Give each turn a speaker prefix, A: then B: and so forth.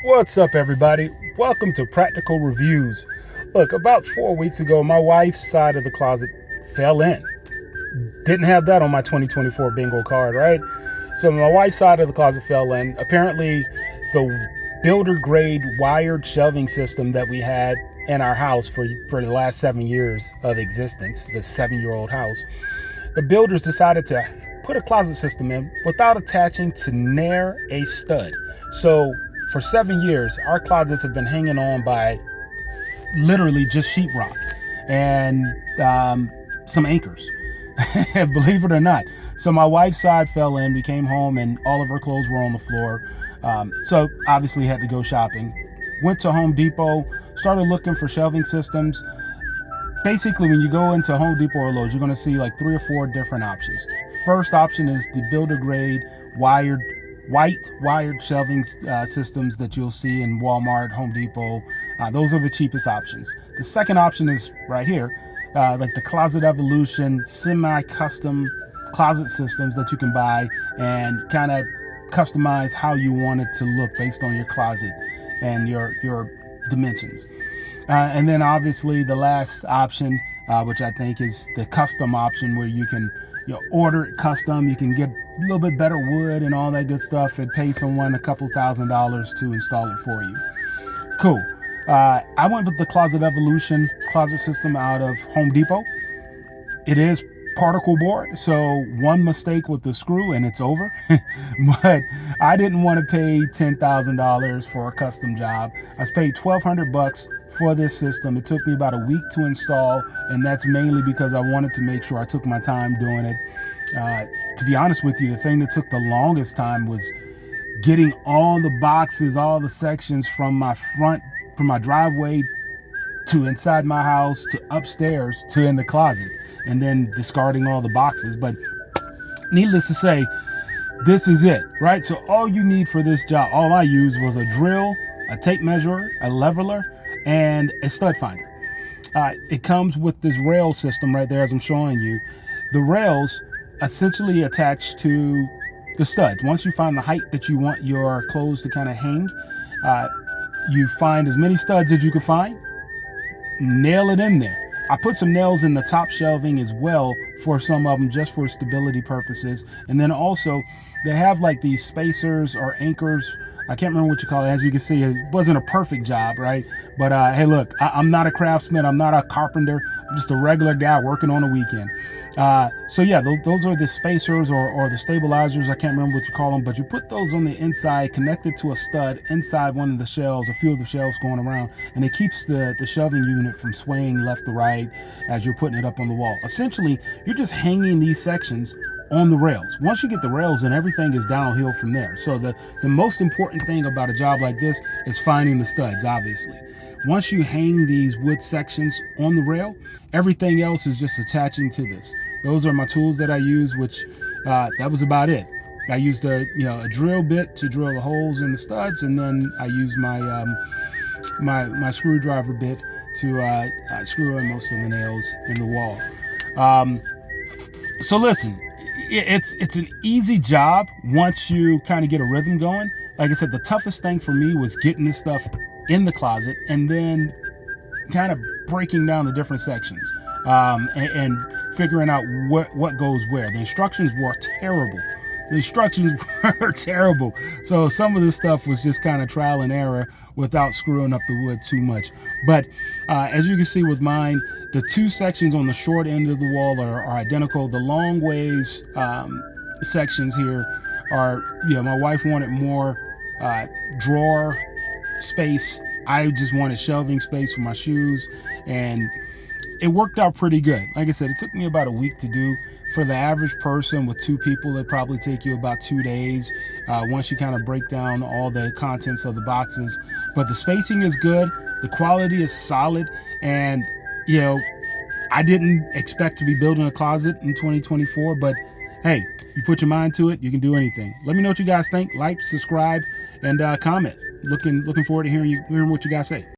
A: What's up, everybody? Welcome to Practical Reviews. Look, about 4 weeks ago, my wife's side of the closet fell in. Didn't have that on my 2024 bingo card, right? So my wife's side of the closet fell in. Apparently, the builder grade wired shelving system that we had in our house for the last 7 years of existence, the 7-year-old house, the builders decided to put a closet system in without attaching to near a stud. So for 7 years, our closets have been hanging on by literally just sheetrock and some anchors. Believe it or not. So my wife's side fell in. We came home and all of her clothes were on the floor. So obviously had to go shopping. Went to Home Depot, started looking for shelving systems. Basically, when you go into Home Depot or Lowe's, you're going to see like 3 or 4 different options. First option is the builder grade white wired shelving systems that you'll see in Walmart, Home Depot. Those are the cheapest options. The second option is right here, like the Closet Evolution semi-custom closet systems that you can buy and kind of customize how you want it to look based on your closet and your dimensions. And then obviously the last option, which I think is the custom option, where you can order it custom. You can get a little bit better wood and all that good stuff and pay someone a couple $1,000s to install it for you. Cool. I went with the Closet Evolution closet system out of Home Depot. It is particle board, so one mistake with the screw and it's over. But I didn't want to pay $10,000 for a custom job. I paid $1,200 for this system. It took me about a week to install, and that's mainly because I wanted to make sure I took my time doing it. To be honest with you, the thing that took the longest time was getting all the boxes, all the sections from my driveway to inside my house to upstairs to in the closet, and then discarding all the boxes. But needless to say, this is it, right? So all you need for this job, all I used was a drill, a tape measure, a leveler, and a stud finder. It comes with this rail system right there, as I'm showing you. The rails essentially attach to the studs. Once you find the height that you want your clothes to kind of hang, you find as many studs as you can find, nail it in there. I put some nails in the top shelving as well for some of them, just for stability purposes. And then also they have like these spacers or anchors. I can't remember what you call it. As you can see, it wasn't a perfect job, right? But hey, look, I'm not a craftsman. I'm not a carpenter. I'm just a regular guy working on a weekend. So yeah, those are the spacers or the stabilizers. I can't remember what you call them, but you put those on the inside, connected to a stud inside one of the shelves, a few of the shelves going around, and it keeps the shelving unit from swaying left to right as you're putting it up on the wall. Essentially, you're just hanging these sections on the rails. Once you get the rails in, everything is downhill from there. So the most important thing about a job like this is finding the studs, obviously. Once you hang these wood sections on the rail, everything else is just attaching to this. Those are my tools that I use, which that was about it. I used a drill bit to drill the holes in the studs, and then I used my my screwdriver bit to screw in most of the nails in the wall. So listen, it's an easy job once you kind of get a rhythm going. Like I said, the toughest thing for me was getting this stuff in the closet and then kind of breaking down the different sections and figuring out what goes where. The instructions were terrible. The instructions were terrible. So some of this stuff was just kind of trial and error without screwing up the wood too much. But as you can see with mine, the two sections on the short end of the wall are identical. The long ways sections here are, my wife wanted more drawer space. I just wanted shelving space for my shoes, and it worked out pretty good. Like I said, it took me about a week to do. For the average person with 2 people, it probably take you about 2 days once you kind of break down all the contents of the boxes. But the spacing is good, the quality is solid, and I didn't expect to be building a closet in 2024, but hey, you put your mind to it, you can do anything. Let me know what you guys think. Like, subscribe, and comment. Looking forward to hearing what you guys say.